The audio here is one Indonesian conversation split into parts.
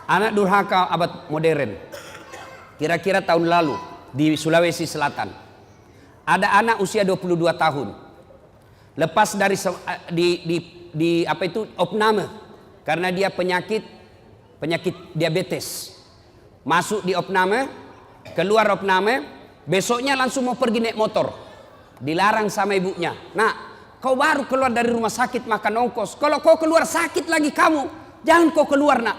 Anak durhaka abad modern. Kira-kira tahun lalu di Sulawesi Selatan. Ada anak usia 22 tahun. Lepas dari apa itu opname karena dia penyakit diabetes. Masuk di opname, keluar opname, besoknya langsung mau pergi naik motor. Dilarang sama ibunya. Nah, kau baru keluar dari rumah sakit makan ongkos. Kalau kau keluar sakit lagi kamu, jangan kau keluar nak.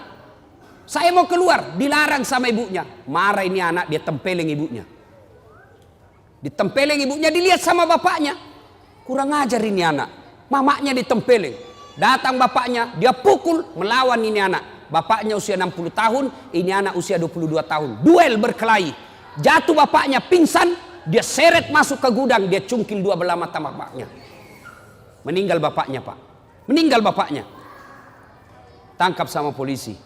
Saya mau keluar, dilarang sama ibunya. Marah ini anak, dia tempeleng ibunya. Ditempeleng ibunya, dilihat sama bapaknya. Kurang ajar ini anak. Mamanya ditempeleng. Datang bapaknya, dia pukul, melawan ini anak. Bapaknya usia 60 tahun, ini anak usia 22 tahun. Duel berkelahi. Jatuh bapaknya, pingsan, dia seret masuk ke gudang, dia cungkil dua belah mata bapaknya. Meninggal bapaknya, Pak. Meninggal bapaknya. Tangkap sama polisi.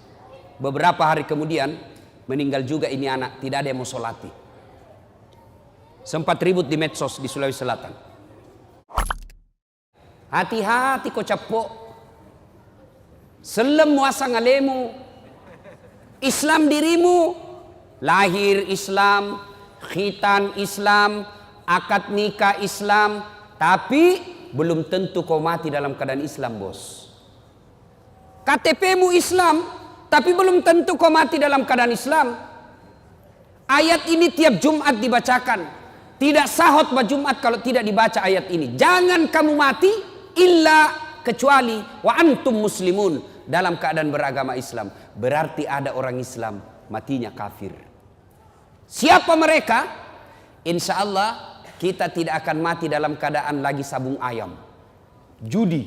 Beberapa hari kemudian meninggal juga ini anak, tidak ada yang mau solati. Sempat ribut di medsos di Sulawesi Selatan. Hati-hati kau capok. Selem muasa ngalemu. Islam dirimu. Lahir Islam, khitan Islam, akad nikah Islam. Tapi belum tentu kau mati dalam keadaan Islam, bos. KTP-mu Islam, tapi belum tentu kau mati dalam keadaan Islam. Ayat ini tiap Jumat dibacakan. Tidak sah khutbah Jumat kalau tidak dibaca ayat ini. Jangan kamu mati illa kecuali wa antum muslimun, dalam keadaan beragama Islam. Berarti ada orang Islam matinya kafir. Siapa mereka? Insya Allah kita tidak akan mati dalam keadaan lagi sabung ayam. Judi,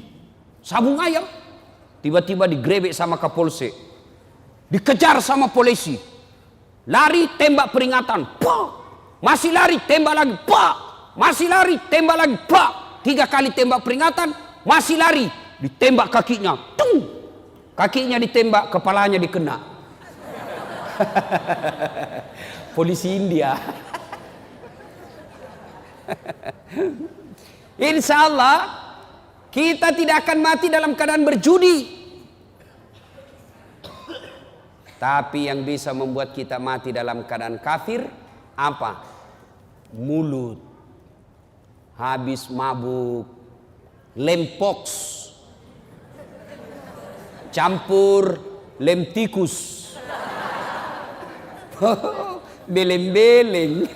sabung ayam. Tiba-tiba digrebek sama Kapolsek. Dikejar sama polisi. Lari, tembak peringatan. Pak! Masih lari, tembak lagi. Pak! Masih lari, tembak lagi. Pak! 3 kali tembak peringatan. Masih lari. Ditembak kakinya. Tung! Kakinya ditembak, kepalanya dikena. Polisi India. Insya Allah kita tidak akan mati dalam keadaan berjudi. Tapi yang bisa membuat kita mati dalam keadaan kafir apa? Mulut. Habis mabuk, lempox, campur lem tikus. Beleng-beleng.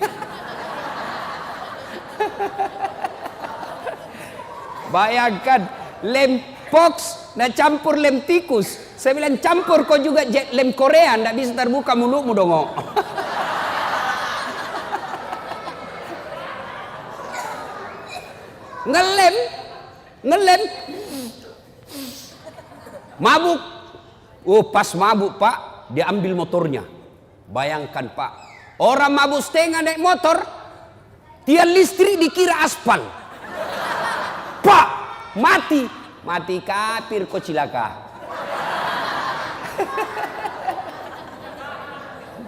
Bayangkan lempox dan campur lem tikus. Saya bilang campur kau juga lem Korea, ndak bisa terbuka mulutmu dong. Ngelem. Mabuk. Oh, pas mabuk, Pak, dia ambil motornya. Bayangkan, Pak, orang mabuk setengah naik motor, tiang listrik dikira aspal. Pak, mati kafir kau cilaka.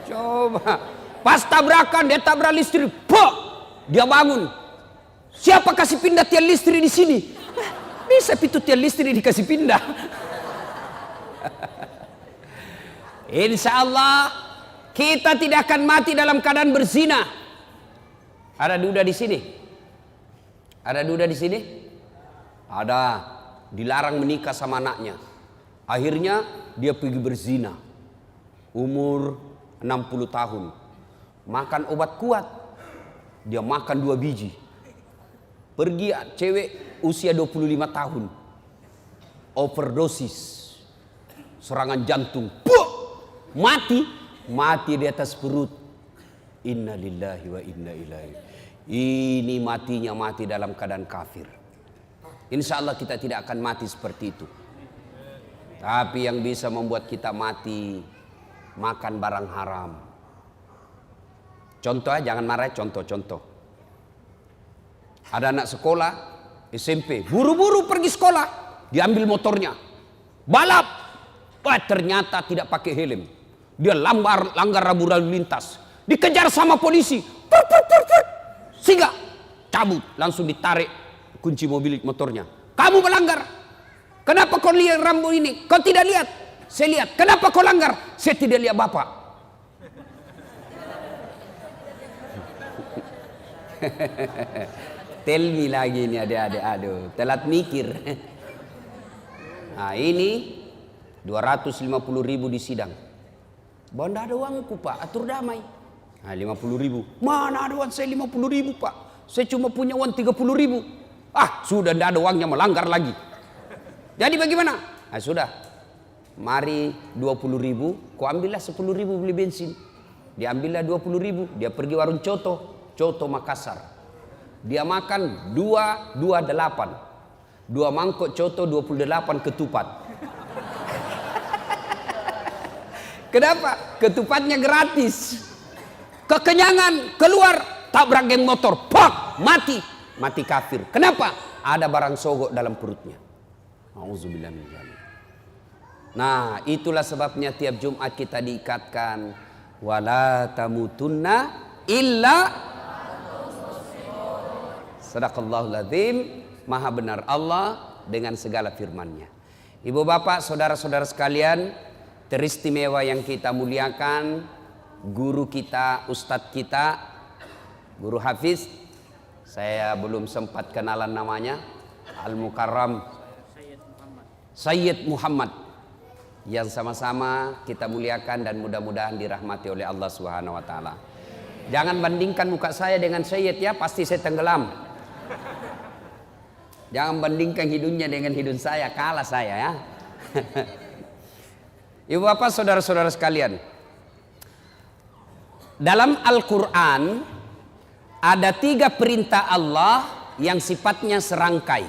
Coba pas tabrakan, dia tabrak listrik, pok, dia bangun. Siapa kasih pindah tiang listrik di sini? Bisa pintu tiang listrik dikasih pindah. Insya Allah kita tidak akan mati dalam keadaan berzina. Ada duda di sini? Ada duda di sini? Ada. Dilarang menikah sama anaknya. Akhirnya dia pergi berzina. Umur 60 tahun. Makan obat kuat. Dia makan 2 biji. Pergi cewek usia 25 tahun. Overdosis. Serangan jantung. Puh! Mati di atas perut. Inna lillahi wa inna ilaihi. Ini matinya mati dalam keadaan kafir. Insya Allah kita tidak akan mati seperti itu. Tapi yang bisa membuat kita mati, makan barang haram. Contoh, jangan marah, contoh. Ada anak sekolah SMP, buru-buru pergi sekolah, diambil motornya, balap. Wah, ternyata tidak pakai helm. Dia langgar rambu lalu lintas, dikejar sama polisi. Sehingga cabut, langsung ditarik kunci mobil motornya. Kamu melanggar. Kenapa kau lihat rambu ini? Kau tidak lihat? Saya lihat. Kenapa kau langgar? Saya tidak lihat bapak. Tell me lagi ini adik-adik. Aduh, telat mikir. Nah ini 250.000 di sidang. Banda ada uangku pak, atur damai. Nah 50.000. Mana ada uang saya 50.000 pak? Saya cuma punya uang 30.000. Ah sudah tidak ada uangnya, melanggar lagi. Jadi bagaimana? Nah sudah. Mari 20.000, kau ambillah 10.000 beli bensin. Diambillah 20.000, dia pergi warung Coto Makassar. Dia makan 2 mangkok Coto 28 ketupat. Kenapa? Ketupatnya gratis. Kekenyangan, keluar, tabrak geng motor, pak, mati kafir. Kenapa? Ada barang sogok dalam perutnya. Auzubillah min dzalik. Nah, itulah sebabnya tiap Jumat kita diikatkan wala tamutunna illa Sadaqallahul Azim. Maha benar Allah dengan segala firman-Nya. Ibu bapak, saudara-saudara sekalian, teristimewa yang kita muliakan, guru kita, ustadz kita, guru Hafiz, saya belum sempat kenalan namanya, Al-Mukarram Sayyid Muhammad, yang sama-sama kita muliakan dan mudah-mudahan dirahmati oleh Allah Subhanahu wa taala. Jangan bandingkan muka saya dengan Sayyid ya, pasti saya tenggelam. Jangan bandingkan hidungnya dengan hidung saya, kalah saya ya. Ibu bapak, saudara-saudara sekalian, dalam Al-Quran ada 3 perintah Allah yang sifatnya serangkai.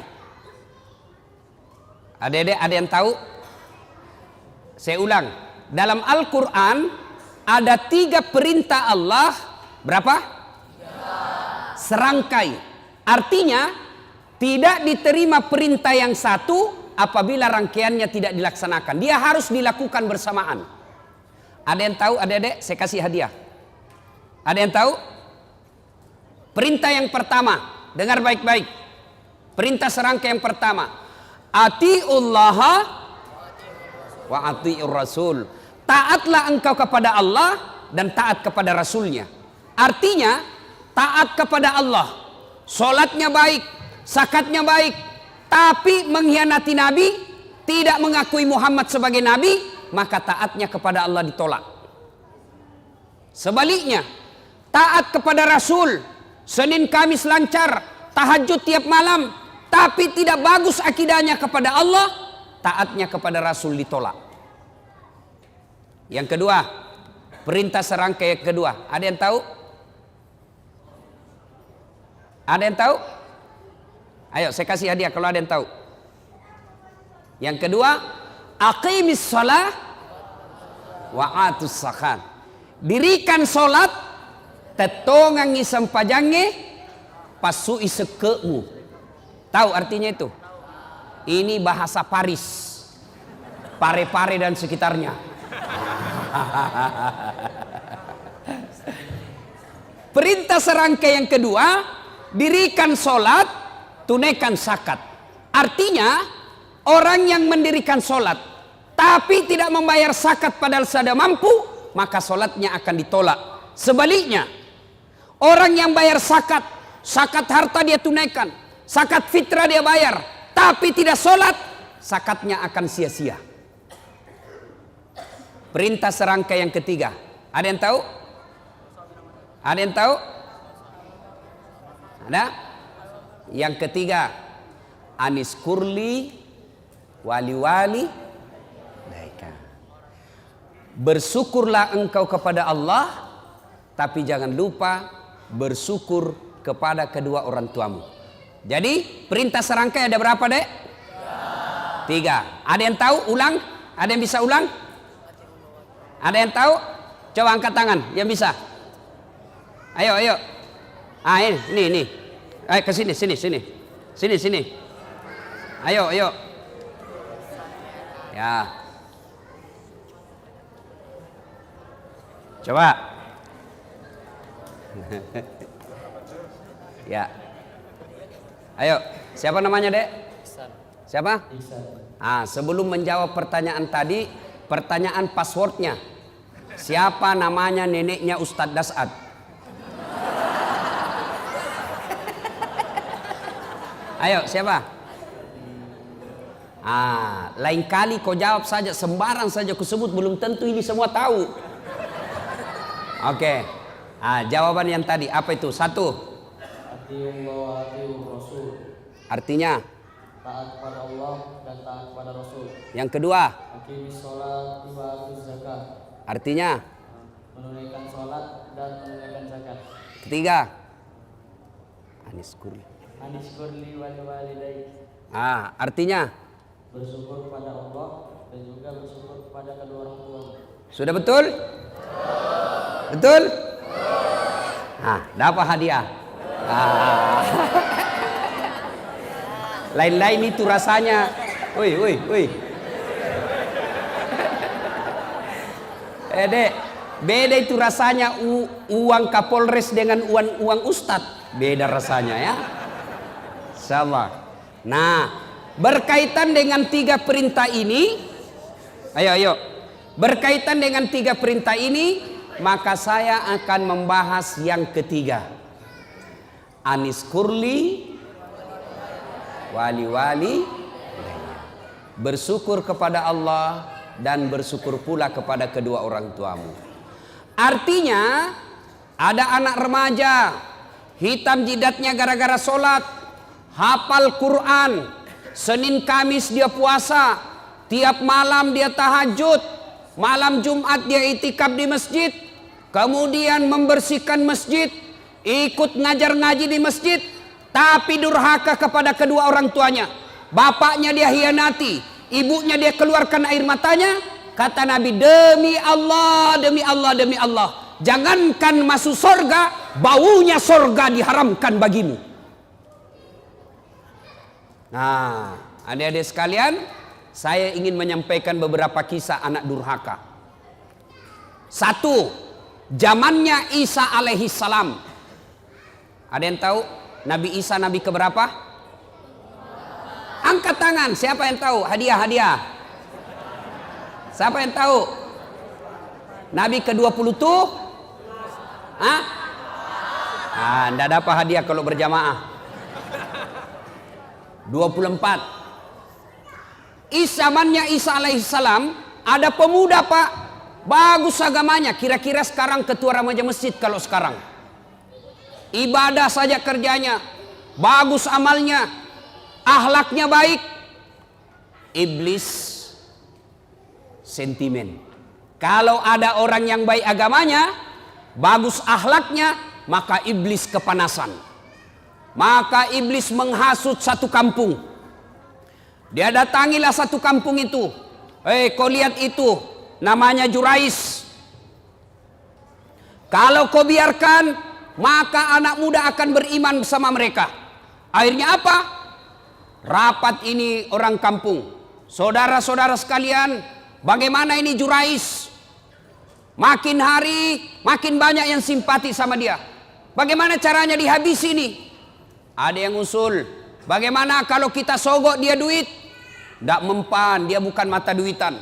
Ada yang tahu? Saya ulang, dalam Al-Quran ada 3 perintah Allah. Berapa? 3. Serangkai. Artinya tidak diterima perintah yang satu apabila rangkaiannya tidak dilaksanakan. Dia harus dilakukan bersamaan. Ada yang tahu adik-adik? Saya kasih hadiah. Ada yang tahu? Perintah yang pertama, dengar baik-baik. Perintah serangkai yang pertama, atiullaha wa atiur rasul. Taatlah engkau kepada Allah dan taat kepada Rasulnya. Artinya taat kepada Allah, sholatnya baik, zakatnya baik, tapi mengkhianati Nabi, tidak mengakui Muhammad sebagai Nabi, maka taatnya kepada Allah ditolak. Sebaliknya, taat kepada Rasul, Senin Kamis lancar, tahajud tiap malam, tapi tidak bagus akidahnya kepada Allah, taatnya kepada Rasul ditolak. Yang kedua, perintah serangkai yang kedua, ada yang tahu? Ada yang tahu? Ayo saya kasih hadiah kalau ada yang tahu. Yang kedua, aqimis shalah wa atus zakat. Dirikan solat, tetongangi sempajange, pasui sekemu. Tahu artinya itu? Ini bahasa Paris, Pare-Pare dan sekitarnya. Perintah serangkai yang kedua, dirikan solat, tunaikan zakat. Artinya orang yang mendirikan solat tapi tidak membayar zakat padahal sudah mampu, maka solatnya akan ditolak. Sebaliknya, orang yang bayar zakat, zakat harta dia tunaikan, zakat fitrah dia bayar, tapi tidak solat, zakatnya akan sia-sia. Perintah serangkai yang ketiga, ada yang tahu? Ada yang tahu? Ada? Yang ketiga, anis kurli wali-wali daika. Bersyukurlah engkau kepada Allah, tapi jangan lupa bersyukur kepada kedua orang tuamu. Jadi perintah serangkai ada berapa, Dek? 3. Ada yang tahu? Ulang? Ada yang bisa ulang? Ada yang tahu? Coba angkat tangan yang bisa. Ayo. Ah ini. Ayo ke sini. Sini. Ayo. Ya. Coba. Ya. Ayo, siapa namanya, Dek? Siapa? Sebelum menjawab pertanyaan tadi, Pertanyaan passwordnya. Siapa namanya neneknya Ustadz Dasad? Ayo, siapa? Lain kali kau jawab saja, sembarang saja kau sebut, belum tentu ini semua tahu. Oke. Jawaban yang tadi apa itu? 1. Artinya taat pada Allah dan taat pada Rasul. Yang kedua, Aqimis sholat wa atuz zakat. artinya Menunaikan sholat dan menunaikan zakat. ketiga, Aniskurli. Anishkurli wal walidayk. Artinya Bersyukur kepada Allah dan juga bersyukur kepada kedua orang tua. sudah betul? Betul? Dapat hadiah. Lain-lain itu rasanya. Woi. Dek, beda itu rasanya uang Kapolres dengan uang Ustadz. Beda rasanya ya. Insyaallah. Nah, berkaitan dengan 3 perintah ini, ayo. Berkaitan dengan 3 perintah ini, maka saya akan membahas yang ketiga. Aniskurli wali. Bersyukur kepada Allah dan bersyukur pula kepada kedua orang tuamu. Artinya, ada anak remaja hitam jidatnya gara-gara sholat, hafal Quran, Senin Kamis dia puasa, tiap malam dia tahajud, malam Jumat dia itikaf di masjid, kemudian membersihkan masjid, ikut ngajar ngaji di masjid, tapi durhaka kepada kedua orang tuanya. Bapaknya dia hianati, ibunya dia keluarkan air matanya. Kata Nabi, demi Allah, jangankan masuk sorga, baunya sorga diharamkan bagimu. Nah, adik-adik sekalian, saya ingin menyampaikan beberapa kisah anak durhaka. 1. Zamannya Isa alaihi salam. Ada yang tahu Nabi Isa nabi keberapa? Angkat tangan, siapa yang tahu? Hadiah. Siapa yang tahu? Nabi ke-20 tuh? Nggak dapat hadiah kalau berjamaah. 24. Zamannya Isa alaihissalam ada pemuda pak, bagus agamanya. Kira-kira sekarang ketua remaja masjid kalau sekarang. Ibadah saja kerjanya, bagus amalnya, akhlaknya baik. Iblis sentimen. Kalau ada orang yang baik agamanya, bagus akhlaknya, maka iblis kepanasan. Maka iblis menghasut satu kampung. Dia datangilah satu kampung itu. Kau lihat itu, namanya Jurais. Kalau kau biarkan, maka anak muda akan beriman bersama mereka. Akhirnya apa? Rapat ini orang kampung. Saudara-saudara sekalian, bagaimana ini Jurais? Makin hari, makin banyak yang simpati sama dia. Bagaimana caranya dihabisi ini? Ada yang usul, bagaimana kalau kita sogok dia duit? Tidak mempan, dia bukan mata duitan.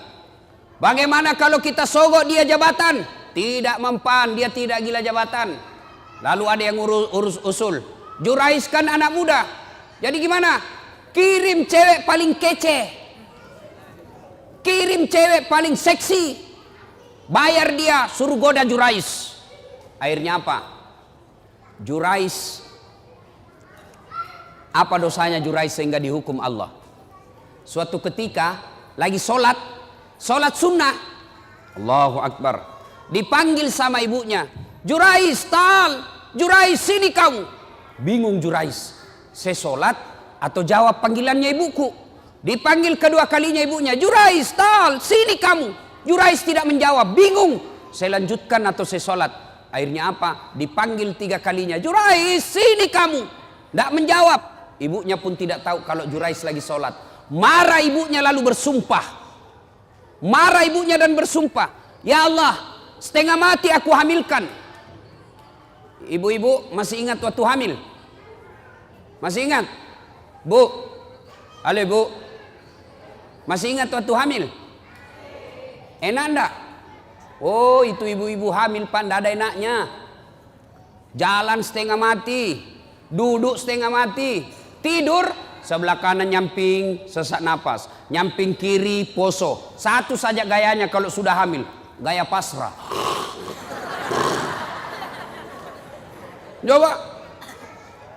Bagaimana kalau kita sogok dia jabatan? Tidak mempan, dia tidak gila jabatan. Lalu ada yang urus usul, Jurais kan anak muda. Jadi gimana? Kirim cewek paling kece, kirim cewek paling seksi, bayar dia, suruh goda Jurais. Akhirnya apa? Jurais, apa dosanya Jurais sehingga dihukum Allah? Suatu ketika lagi sholat sunnah, Allahu Akbar, dipanggil sama ibunya, Jurais, Jurais sini kamu. Bingung Jurais, saya sholat atau jawab panggilannya ibuku. Dipanggil kedua kalinya ibunya, Jurais, sini kamu. Jurais tidak menjawab, bingung, saya lanjutkan atau saya sholat. Akhirnya apa? Dipanggil 3 kalinya, Jurais, sini kamu. Tidak menjawab. Ibunya pun tidak tahu kalau Jurais lagi sholat. Marah ibunya lalu bersumpah. Marah ibunya dan bersumpah, ya Allah, setengah mati aku hamilkan. Ibu-ibu masih ingat waktu hamil? Masih ingat? Bu, halo ibu, masih ingat waktu hamil? Enak enggak? Oh, itu ibu-ibu hamil Pak, enggak ada enaknya. Jalan setengah mati, duduk setengah mati, tidur sebelah kanan nyamping sesak napas, nyamping kiri poso. Satu saja gayanya kalau sudah hamil, gaya pasrah. Coba.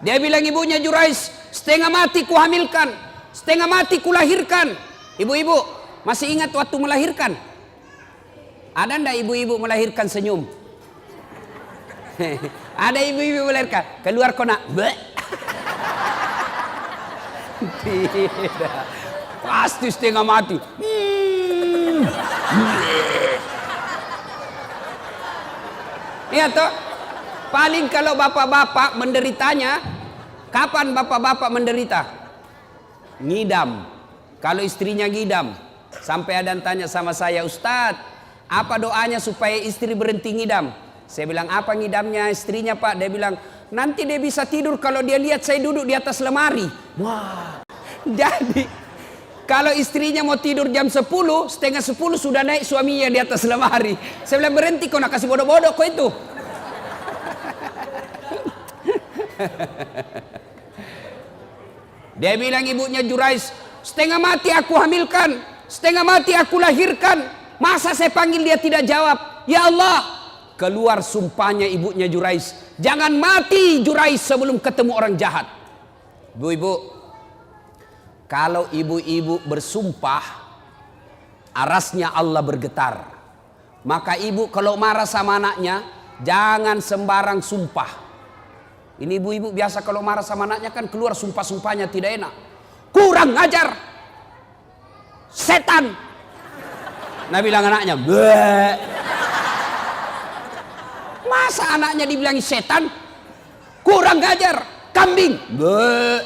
Dia bilang ibunya Jurais, setengah mati ku hamilkan, setengah mati ku lahirkan. Ibu-ibu masih ingat waktu melahirkan? Ada ndak ibu-ibu melahirkan senyum? Ada ibu-ibu melahirkan keluar kona. Tidak. Pasti setengah mati. Iya toh. Paling kalau bapak-bapak menderitanya, kapan bapak-bapak menderita? Ngidam. Kalau istrinya ngidam, sampai ada yang tanya sama saya, Ustadz, apa doanya supaya istri berhenti ngidam? Saya bilang, apa ngidamnya istrinya Pak? Dia bilang, nanti dia bisa tidur kalau dia lihat saya duduk di atas lemari. Wah. Jadi, kalau istrinya mau tidur jam 10, setengah 10 sudah naik suaminya di atas lemari. Saya bilang, berhenti kau nak kasih bodoh-bodoh kau itu. Dia bilang ibunya Jurais, setengah mati aku hamilkan, setengah mati aku lahirkan. Masa saya panggil dia tidak jawab? Ya Allah, keluar sumpahnya ibunya Jurais. Jangan mati Jurais sebelum ketemu orang jahat. Ibu-ibu, kalau ibu-ibu bersumpah, arasnya Allah bergetar. Maka ibu kalau marah sama anaknya, jangan sembarang sumpah. Ini ibu-ibu biasa kalau marah sama anaknya kan keluar sumpah-sumpahnya tidak enak. Kurang ngajar, setan. Nah bilang anaknya, bleh. Masa anaknya dibilangi setan? Kurang ngajar, kambing. Bleh.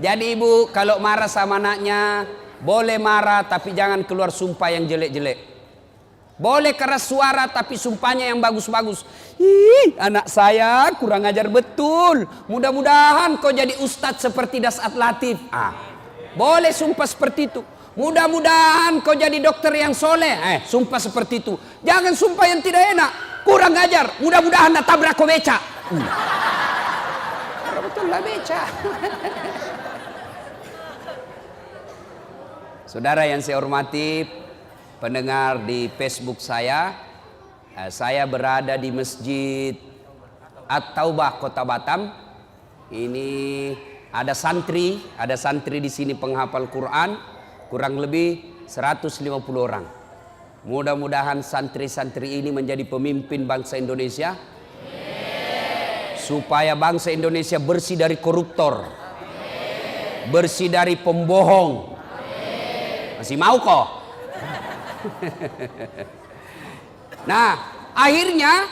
Jadi ibu kalau marah sama anaknya, boleh marah tapi jangan keluar sumpah yang jelek-jelek. Boleh keras suara tapi sumpahnya yang bagus-bagus. Ih, anak saya kurang ajar betul. Mudah-mudahan kau jadi ustadz seperti Dasat Latif. Boleh sumpah seperti itu. Mudah-mudahan kau jadi dokter yang soleh. Sumpah seperti itu. Jangan sumpah yang tidak enak. Kurang ajar. Mudah-mudahan tabrak kau beca. Betul lah beca. Saudara yang saya hormati, pendengar di Facebook saya berada di Masjid At-Taubah Kota Batam. Ini ada santri di sini penghafal Quran, kurang lebih 150 orang. Mudah-mudahan santri-santri ini menjadi pemimpin bangsa Indonesia, supaya bangsa Indonesia bersih dari koruptor, bersih dari pembohong. Masih mau kok? Nah, akhirnya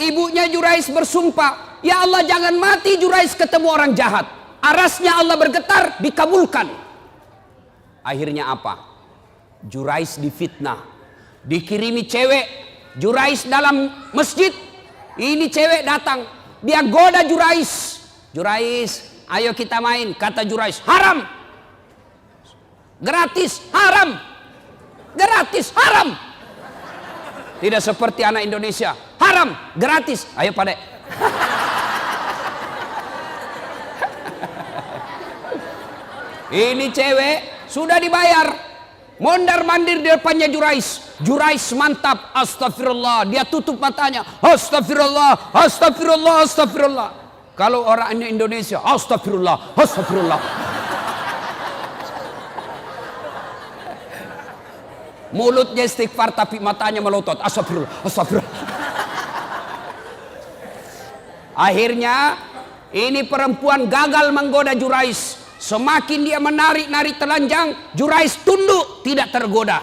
ibunya Jurais bersumpah, ya Allah jangan mati Jurais ketemu orang jahat. Arasnya Allah bergetar, dikabulkan. Akhirnya apa? Jurais difitnah, dikirimi cewek. Jurais dalam masjid, ini cewek datang, dia goda Jurais. Jurais, ayo kita main. Kata Jurais, haram. Gratis, haram. Gratis, haram. Tidak seperti anak Indonesia, haram, gratis. Ayo Pak Dek. Ini cewek sudah dibayar, mondar mandir di depannya Jurais. Jurais mantap, astagfirullah. Dia tutup matanya, astagfirullah, astagfirullah, astagfirullah. Kalau orang Indonesia, astagfirullah, astagfirullah. Mulutnya istighfar tapi matanya melotot. Astagfirullah, astagfirullah. Akhirnya ini perempuan gagal menggoda Jurais. Semakin dia menarik-narik telanjang, Jurais tunduk, tidak tergoda.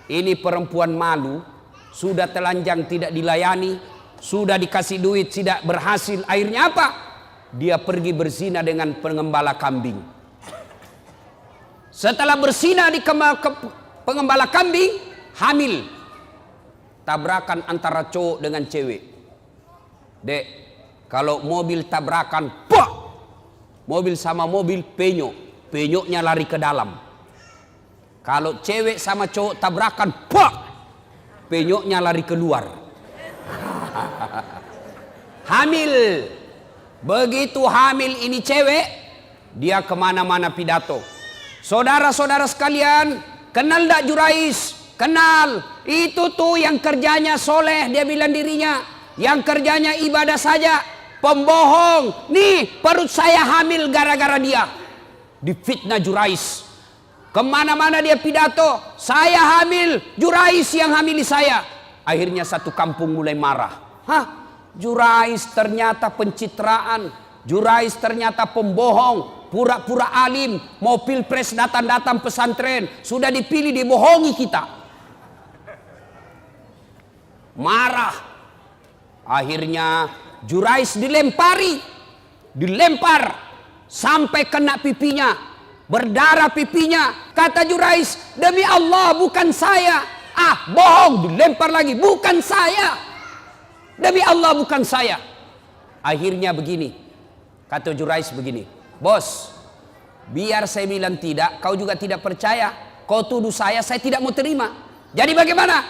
Ini perempuan malu, sudah telanjang tidak dilayani, sudah dikasih duit tidak berhasil. Akhirnya apa? Dia pergi berzina dengan pengembala kambing. Setelah berzina di pengembala kambing, hamil. Tabrakan antara cowok dengan cewek. Dek, kalau mobil tabrakan, mobil sama mobil penyok, penyoknya lari ke dalam. Kalau cewek sama cowok tabrakan, pak, penyoknya lari keluar. Hamil. Begitu hamil ini cewek, dia kemana-mana pidato. Saudara-saudara sekalian, kenal tak Jurais? Kenal. Itu tuh yang kerjanya soleh, dia bilang dirinya. Yang kerjanya ibadah saja. Pembohong. Nih, perut saya hamil gara-gara dia. Difitnah Jurais. Kemana-mana dia pidato. Saya hamil, Jurais yang hamili saya. Akhirnya satu kampung mulai marah. Hah? Jurais ternyata pencitraan. Jurais ternyata pembohong. Pura-pura alim. Mau pilpres datang-datang pesantren. Sudah dipilih, dibohongi kita. Marah. Akhirnya Jurais dilempari. Dilempar. Sampai kena pipinya. Berdarah pipinya. Kata Jurais, demi Allah bukan saya. Ah, bohong. Dilempar lagi. Bukan saya. Demi Allah bukan saya. Akhirnya begini. Kata Jurais begini. Bos, biar saya bilang tidak, kau juga tidak percaya. Kau tuduh saya tidak mau terima. Jadi bagaimana?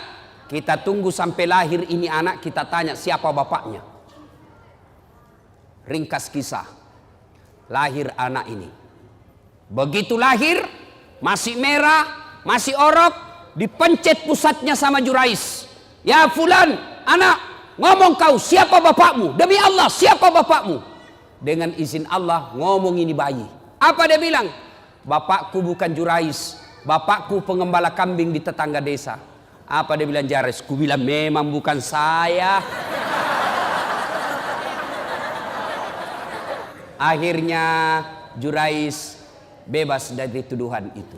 Kita tunggu sampai lahir ini anak, kita tanya siapa bapaknya. Ringkas kisah. Lahir anak ini. Begitu lahir, masih merah, masih orok, dipencet pusatnya sama Jurais. Ya fulan, anak, ngomong kau, siapa bapakmu? Demi Allah, siapa bapakmu? Dengan izin Allah, ngomong ini bayi. Apa dia bilang? Bapakku bukan Jurais. Bapakku pengembala kambing di tetangga desa. Apa dia bilang Jurais? Ku bilang memang bukan saya. Akhirnya Jurais bebas dari tuduhan itu.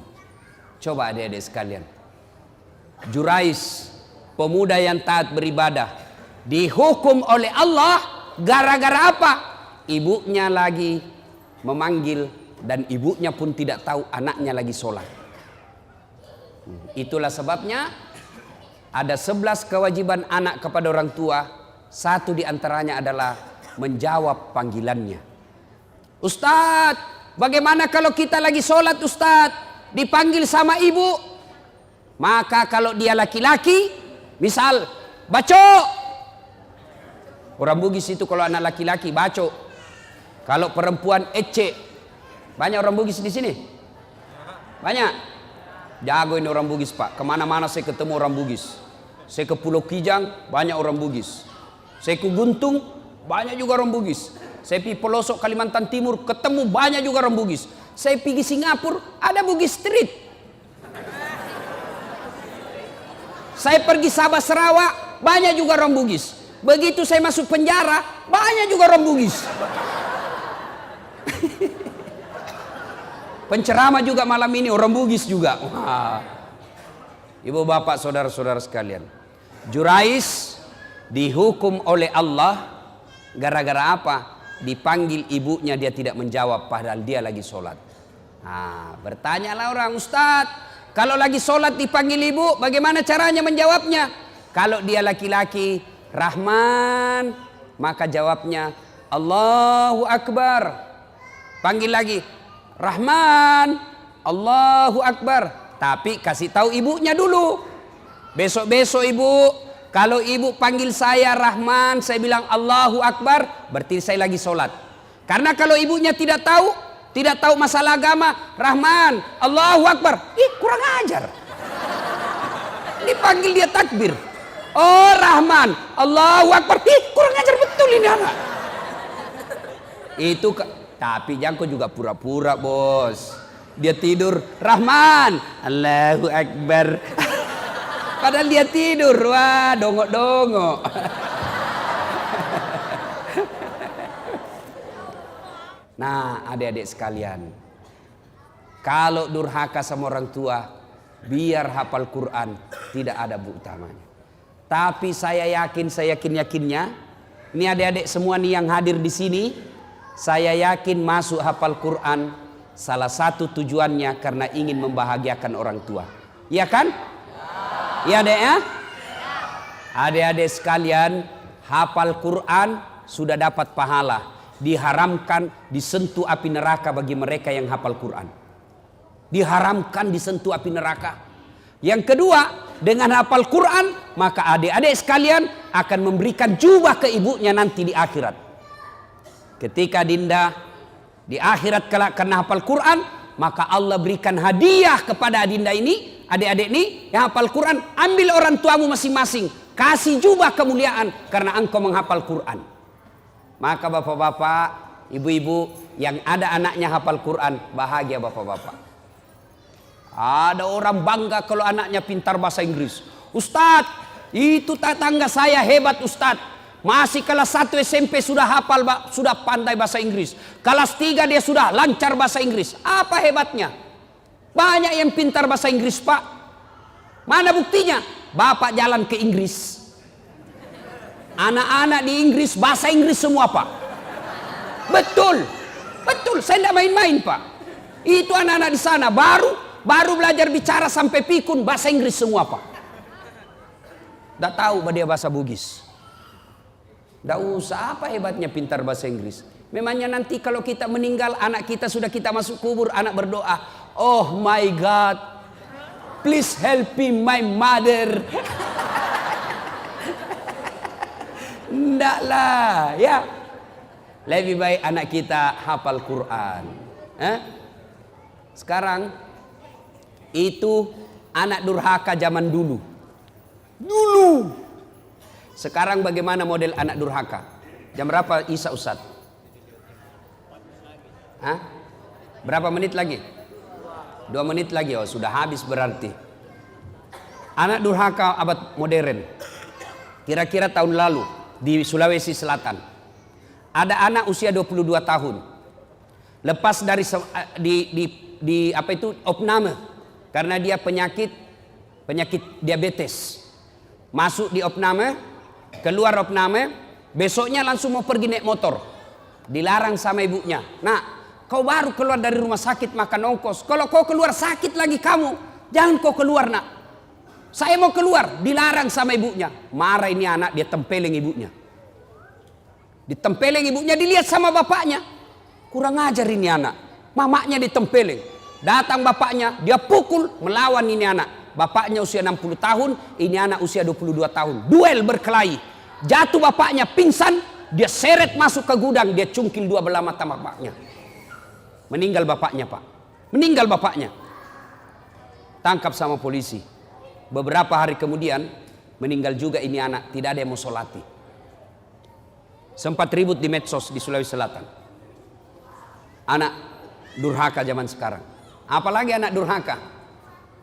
Coba adik-adik sekalian. Jurais, pemuda yang taat beribadah, dihukum oleh Allah gara-gara apa? Ibunya lagi memanggil dan ibunya pun tidak tahu anaknya lagi sholat. Itulah sebabnya ada 11 kewajiban anak kepada orang tua. Satu diantaranya adalah menjawab panggilannya. Ustadz, bagaimana kalau kita lagi sholat Ustadz? Dipanggil sama ibu. Maka kalau dia laki-laki, misal baco. Orang Bugis itu kalau anak laki-laki baco. Kalau perempuan ece. Banyak orang Bugis di sini? Banyak? Jago ini orang Bugis Pak. Kemana-mana saya ketemu orang Bugis. Saya ke Pulau Kijang, banyak orang Bugis. Saya ke Guntung, banyak juga orang Bugis. Saya pergi pelosok Kalimantan Timur, ketemu banyak juga orang Bugis. Saya pergi Singapura, ada Bugis Street. Saya pergi Sabah Sarawak, banyak juga orang Bugis. Begitu saya masuk penjara, banyak juga orang Bugis. Penceramah juga malam ini orang Bugis juga. Wah. Ibu bapak saudara-saudara sekalian, Jurais dihukum oleh Allah gara-gara apa? Dipanggil ibunya dia tidak menjawab padahal dia lagi sholat. Nah, bertanyalah orang, Ustadz, kalau lagi sholat dipanggil ibu, bagaimana caranya menjawabnya? Kalau dia laki-laki, Rahman, maka jawabnya Allahu Akbar. Panggil lagi, Rahman, Allahu Akbar. Tapi kasih tahu ibunya dulu. Besok-besok ibu, kalau ibu panggil saya Rahman, saya bilang Allahu Akbar, berarti saya lagi sholat. Karena kalau ibunya tidak tahu masalah agama, Rahman, Allahu Akbar, kurang ajar. Dipanggil dia takbir. Oh Rahman, Allahu Akbar, kurang ajar betul ini anak. Itu tapi jangko juga pura-pura bos. Dia tidur, Rahman, Allahu Akbar. Padahal dia tidur, wah dongok-dongok. Nah adik-adik sekalian, kalau durhaka sama orang tua, biar hafal Quran, tidak ada bu utamanya. Tapi saya yakinnya, ini adik-adik semua nih yang hadir di sini, saya yakin masuk hafal Quran salah satu tujuannya karena ingin membahagiakan orang tua. Iya kan? Iya adek ya? Adik-adik sekalian, hafal Quran sudah dapat pahala. Diharamkan disentuh api neraka bagi mereka yang hafal Quran. diharamkan disentuh api neraka. Yang kedua, dengan hafal Quran, maka adik-adik sekalian akan memberikan jubah ke ibunya nanti di akhirat. Ketika Dinda di akhirat kelak karena hafal Quran, maka Allah berikan hadiah kepada Dinda ini, adik-adik ini yang hafal Quran. Ambil orang tuamu masing-masing, kasih jubah kemuliaan karena engkau menghafal Quran. Maka bapak-bapak, ibu-ibu yang ada anaknya hafal Quran, bahagia bapak-bapak. Ada orang bangga kalau anaknya pintar bahasa Inggris. Ustadz, itu tetangga saya hebat Ustadz. Masih kelas 1 SMP sudah hafal, sudah pandai bahasa Inggris. Kelas 3 dia sudah lancar bahasa Inggris. Apa hebatnya? Banyak yang pintar bahasa Inggris, Pak. Mana buktinya? Bapak jalan ke Inggris. Anak-anak di Inggris bahasa Inggris semua, Pak. Betul. Betul, saya tidak main-main, Pak. Itu anak-anak di sana baru belajar bicara sampai pikun bahasa Inggris semua, Pak. Tidak tahu dia bahasa Bugis. Tidak usah, apa hebatnya pintar bahasa Inggris. Memangnya nanti kalau kita meninggal, anak kita sudah kita masuk kubur, anak berdoa, oh my God, please help me my mother. Tidak lah, ya. Lebih baik anak kita hafal Quran. Sekarang itu anak durhaka zaman dulu. Sekarang bagaimana model anak durhaka? Jam berapa Isya Ustaz? Berapa menit lagi? 2 menit lagi. Oh, sudah habis berarti. Anak durhaka abad modern. Kira-kira tahun lalu di Sulawesi Selatan. Ada anak usia 22 tahun. Lepas dari opname. Karena dia penyakit diabetes. Masuk di opname, keluar opname, besoknya langsung mau pergi naik motor. Dilarang sama ibunya. Nah, kau baru keluar dari rumah sakit makan ongkos. Kalau kau keluar sakit lagi kamu, jangan kau keluar, nak. Saya mau keluar, dilarang sama ibunya. Marah ini anak, dia tempeleng ibunya. Ditempeleng ibunya, dilihat sama bapaknya. Kurang ajar ini anak. Mamanya ditempeleng. Datang bapaknya, dia pukul, melawan ini anak. Bapaknya usia 60 tahun, ini anak usia 22 tahun. Duel berkelahi. Jatuh bapaknya, pingsan, dia seret masuk ke gudang, dia cungkil 2 belah mata bapaknya. Meninggal bapaknya, Pak. Meninggal bapaknya. Tangkap sama polisi. Beberapa hari kemudian, meninggal juga ini anak, tidak ada yang mau sholati. Sempat ribut di medsos di Sulawesi Selatan. Anak durhaka zaman sekarang. Apalagi anak durhaka.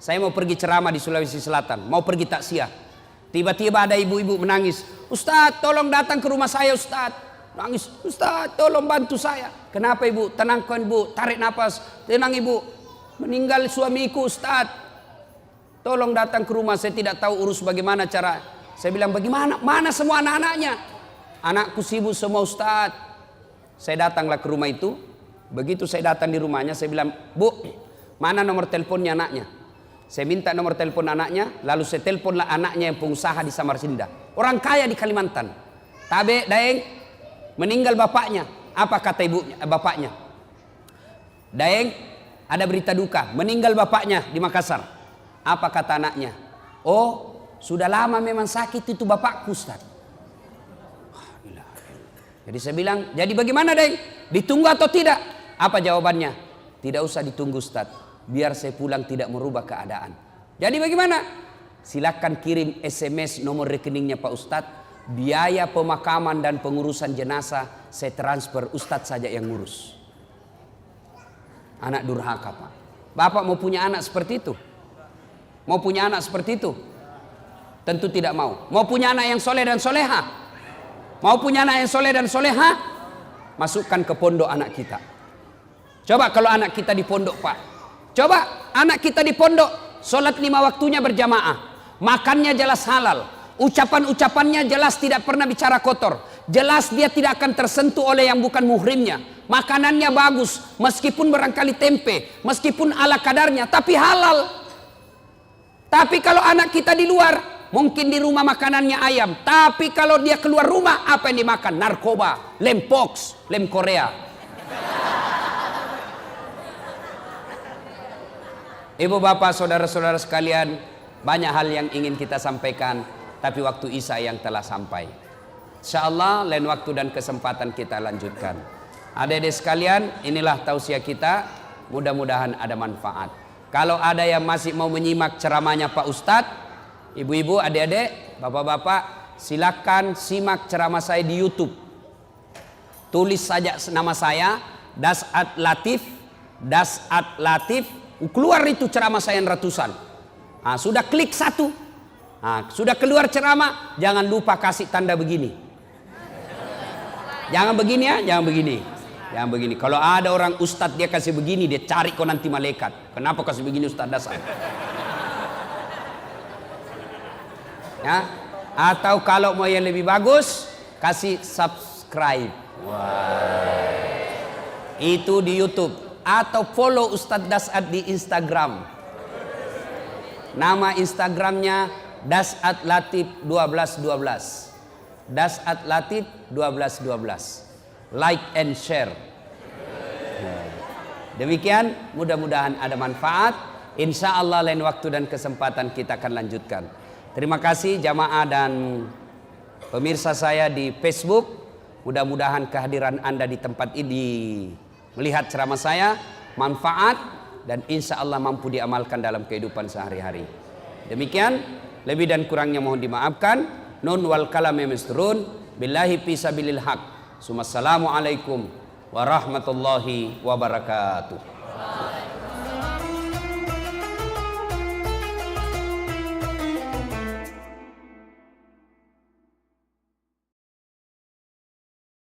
Saya mau pergi ceramah di Sulawesi Selatan, mau pergi takziah. Tiba-tiba ada ibu-ibu menangis. Ustadz, tolong datang ke rumah saya, Ustadz. Nangis, Ustadz, tolong bantu saya. Kenapa ibu? Tenangkan ibu, tarik nafas. Tenang ibu, meninggal suamiku, Ustadz. Tolong datang ke rumah, saya tidak tahu urus bagaimana cara. Saya bilang, bagaimana? Mana semua anak-anaknya? Anakku sibuk semua, Ustadz. Saya datanglah ke rumah itu. Begitu saya datang di rumahnya, saya bilang, Bu, mana nomor teleponnya anaknya? Saya minta nomor telepon anaknya, lalu saya teleponlah anaknya yang pengusaha di Samarinda. Orang kaya di Kalimantan. Tabe, Daeng, meninggal bapaknya. Apa kata ibunya, bapaknya? Daeng, ada berita duka, meninggal bapaknya di Makassar. Apa kata anaknya? Oh, sudah lama memang sakit itu bapakku, Ustaz. Jadi saya bilang, jadi bagaimana Daeng? Ditunggu atau tidak? Apa jawabannya? Tidak usah ditunggu, Ustaz. Biar saya pulang tidak merubah keadaan. Jadi bagaimana? Silakan kirim SMS nomor rekeningnya Pak Ustadz. Biaya pemakaman dan pengurusan jenazah saya transfer, Ustadz saja yang ngurus. Anak durhaka, Pak. Bapak mau punya anak seperti itu? Mau punya anak seperti itu? Tentu tidak mau. Mau punya anak yang soleh dan soleha? Mau punya anak yang soleh dan soleha? Masukkan ke pondok anak kita. Coba kalau anak kita di pondok, Pak. Coba anak kita di pondok, sholat 5 waktunya berjamaah, makannya jelas halal, ucapan-ucapannya jelas tidak pernah bicara kotor, jelas dia tidak akan tersentuh oleh yang bukan muhrimnya, makanannya bagus, meskipun barangkali tempe, meskipun ala kadarnya, tapi halal. Tapi kalau anak kita di luar, mungkin di rumah makanannya ayam, tapi kalau dia keluar rumah, apa yang dimakan? Narkoba, lem pox, lem Korea. Ibu bapak saudara-saudara sekalian, banyak hal yang ingin kita sampaikan, tapi waktu Isya yang telah sampai. Insyaallah lain waktu dan kesempatan kita lanjutkan. Adik-adik sekalian, inilah tausiah kita, mudah-mudahan ada manfaat. Kalau ada yang masih mau menyimak ceramahnya Pak Ustadz, ibu-ibu, adik-adik, bapak-bapak, silakan simak ceramah saya di YouTube. Tulis saja nama saya, Das'ad Latif, Das'ad Latif. Keluar itu ceramah saya yang ratusan. Nah, sudah klik satu. Nah, sudah keluar ceramah, jangan lupa kasih tanda begini. Jangan begini ya, jangan begini. Jangan begini. Kalau ada orang ustadz dia kasih begini, dia cari kau nanti malaikat. Kenapa kasih begini Ustadz Das'ad? Ya. Atau kalau mau yang lebih bagus, kasih subscribe. Wah. Itu di YouTube. Atau follow Ustadz Das'ad di Instagram. Nama Instagramnya Das'ad Latif 1212. Das'ad Latif 1212. Like and share. Demikian, mudah-mudahan ada manfaat. Insya Allah lain waktu dan kesempatan kita akan lanjutkan. Terima kasih jamaah dan pemirsa saya di Facebook. Mudah-mudahan kehadiran Anda di tempat ini, melihat ceramah saya, manfaat dan insya Allah mampu diamalkan dalam kehidupan sehari-hari. Demikian, lebih dan kurangnya mohon dimaafkan. Nun wal kalami misrun billahi fisabilil haq. Assalamualaikum warahmatullahi wabarakatuh.